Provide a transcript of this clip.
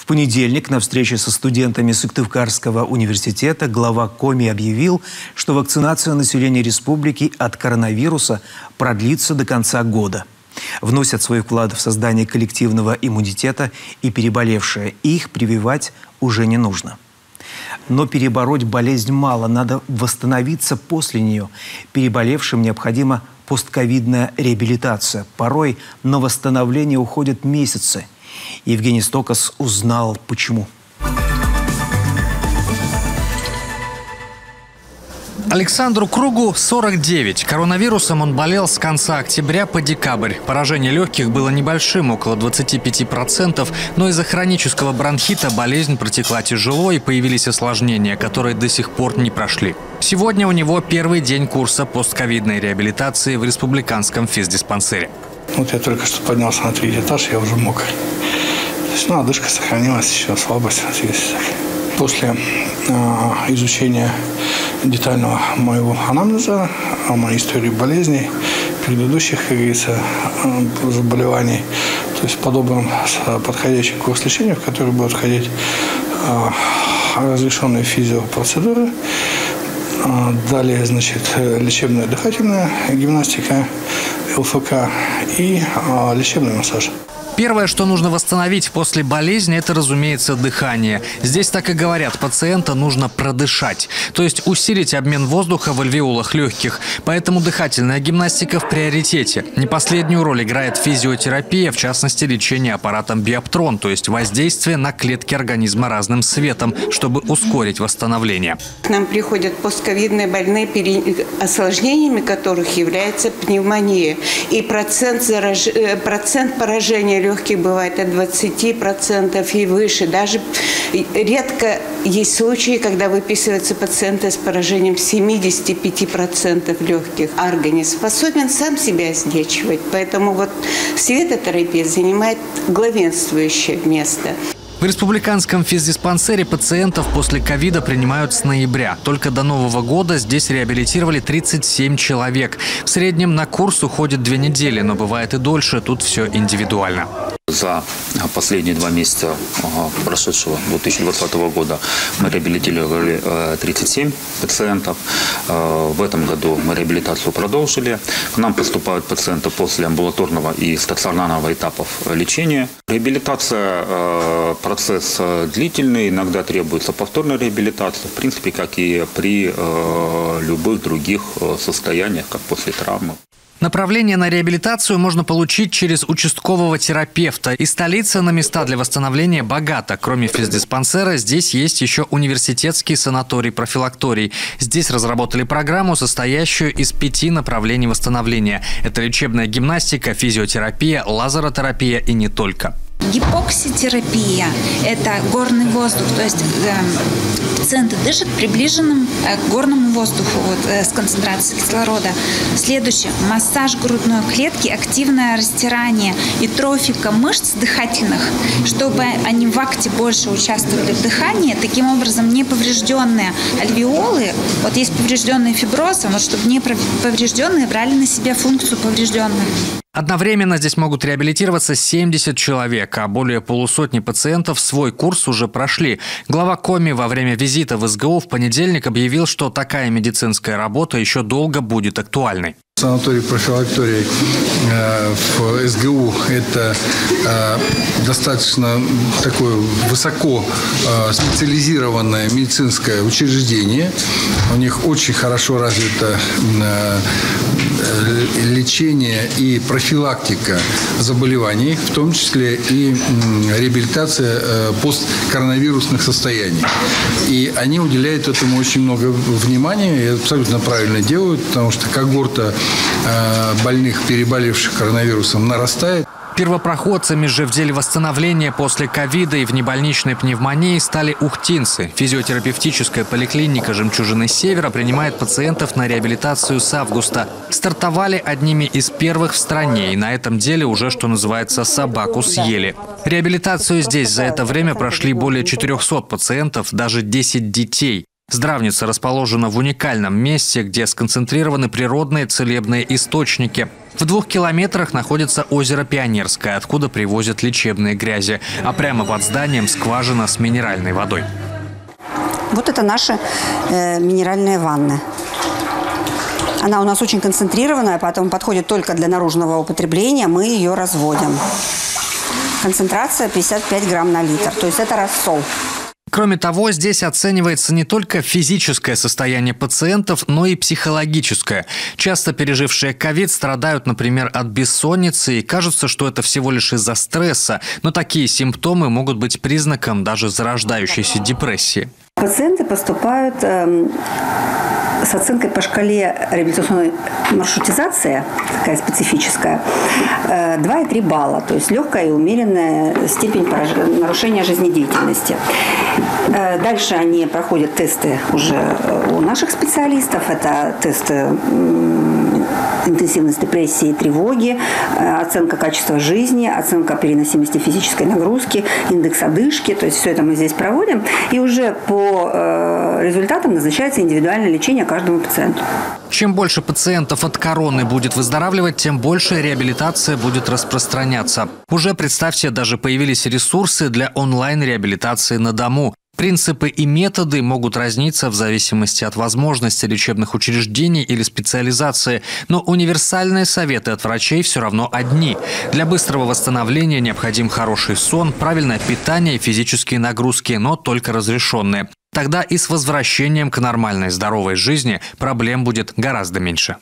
В понедельник на встрече со студентами Сыктывкарского университета глава Коми объявил, что вакцинация населения республики от коронавируса продлится до конца года. Вносят свой вклад в создание коллективного иммунитета и переболевшие. Их прививать уже не нужно. Но перебороть болезнь мало, надо восстановиться после нее. Переболевшим необходима постковидная реабилитация. Порой на восстановление уходят месяцы. Евгений Стокас узнал, почему. Александру Кругу 49. Коронавирусом он болел с конца октября по декабрь. Поражение легких было небольшим, около 25%, но из-за хронического бронхита болезнь протекла тяжело и появились осложнения, которые до сих пор не прошли. Сегодня у него первый день курса постковидной реабилитации в республиканском физдиспансере. Вот я только что поднялся на 3-й этаж, я уже мокрый. То есть, одышка сохранилась, еще слабость есть. После изучения детального моего анамнеза, моей истории болезней, предыдущих, как говорится, заболеваний, то есть подобран подходящий курс лечения, в который будут входить разрешенные физиопроцедуры, далее, значит, лечебная дыхательная гимнастика, ЛФК и лечебный массаж. Первое, что нужно восстановить после болезни, это, разумеется, дыхание. Здесь так и говорят, пациента нужно продышать, то есть усилить обмен воздуха в альвеолах легких. Поэтому дыхательная гимнастика в приоритете. Не последнюю роль играет физиотерапия, в частности, лечение аппаратом биоптрон, то есть воздействие на клетки организма разным светом, чтобы ускорить восстановление. К нам приходят постковидные больные, осложнениями которых является пневмония. И процент поражения легких бывает от 20% и выше. Даже редко есть случаи, когда выписываются пациенты с поражением 75% легких. Организм способен сам себя излечивать, поэтому вот светотерапия занимает главенствующее место. В республиканском физдиспансере пациентов после ковида принимают с ноября. Только до Нового года здесь реабилитировали 37 человек. В среднем на курс уходит 2 недели, но бывает и дольше. Тут все индивидуально. За последние 2 месяца прошедшего 2020 года мы реабилитировали 37 пациентов. В этом году мы реабилитацию продолжили. К нам поступают пациенты после амбулаторного и стационарного этапов лечения. Реабилитация – процесс длительный, иногда требуется повторная реабилитация, в принципе, как и при любых других состояниях, как после травмы. Направление на реабилитацию можно получить через участкового терапевта. И столица на места для восстановления богата. Кроме физдиспансера, здесь есть еще университетский санаторий-профилакторий. Здесь разработали программу, состоящую из 5 направлений восстановления. Это лечебная гимнастика, физиотерапия, лазеротерапия и не только. Гипокситерапия – это горный воздух, то есть пациенты дышат приближенным к горному воздуху с концентрацией кислорода. Следующее – массаж грудной клетки, активное растирание и трофика мышц дыхательных, чтобы они в акте больше участвовали в дыхании. Таким образом, неповрежденные альвеолы, вот есть поврежденные фиброзы, вот чтобы неповрежденные брали на себя функцию поврежденных. Одновременно здесь могут реабилитироваться 70 человек, а более полусотни пациентов свой курс уже прошли. Глава Коми во время визита в СГУ в понедельник объявил, что такая медицинская работа еще долго будет актуальной. Санаторий-профилакторий в СГУ – это достаточно такое высоко специализированное медицинское учреждение. У них очень хорошо развито лечение и профилактика заболеваний, в том числе и реабилитация посткоронавирусных состояний. И они уделяют этому очень много внимания, и абсолютно правильно делают, потому что когорта больных, переболевших коронавирусом, нарастает. Первопроходцами же в деле восстановления после ковида и внебольничной пневмонии стали ухтинцы. Физиотерапевтическая поликлиника «Жемчужины Севера» принимает пациентов на реабилитацию с августа. Стартовали одними из первых в стране, и на этом деле уже, что называется, собаку съели. Реабилитацию здесь за это время прошли более 400 пациентов, даже 10 детей. Здравница расположена в уникальном месте, где сконцентрированы природные целебные источники. В 2 километрах находится озеро Пионерское, откуда привозят лечебные грязи, а прямо под зданием скважина с минеральной водой. Вот это наша минеральная ванна. Она у нас очень концентрированная, поэтому подходит только для наружного употребления. Мы ее разводим. Концентрация 55 грамм на литр, то есть это рассол. Кроме того, здесь оценивается не только физическое состояние пациентов, но и психологическое. Часто пережившие ковид страдают, например, от бессонницы, и кажется, что это всего лишь из-за стресса, но такие симптомы могут быть признаком даже зарождающейся депрессии. Пациенты поступают с оценкой по шкале реабилитационной маршрутизации, такая специфическая, 2 и 3 балла, то есть легкая и умеренная степень нарушения жизнедеятельности. Дальше они проходят тесты уже у наших специалистов. Это тесты интенсивность депрессии и тревоги, оценка качества жизни, оценка переносимости физической нагрузки, индекс одышки. То есть все это мы здесь проводим. И уже по результатам назначается индивидуальное лечение каждому пациенту. Чем больше пациентов от короны будет выздоравливать, тем больше реабилитация будет распространяться. Уже, представьте, даже появились ресурсы для онлайн-реабилитации на дому. Принципы и методы могут разниться в зависимости от возможности лечебных учреждений или специализации, но универсальные советы от врачей все равно одни. Для быстрого восстановления необходим хороший сон, правильное питание и физические нагрузки, но только разрешенные. Тогда и с возвращением к нормальной здоровой жизни проблем будет гораздо меньше.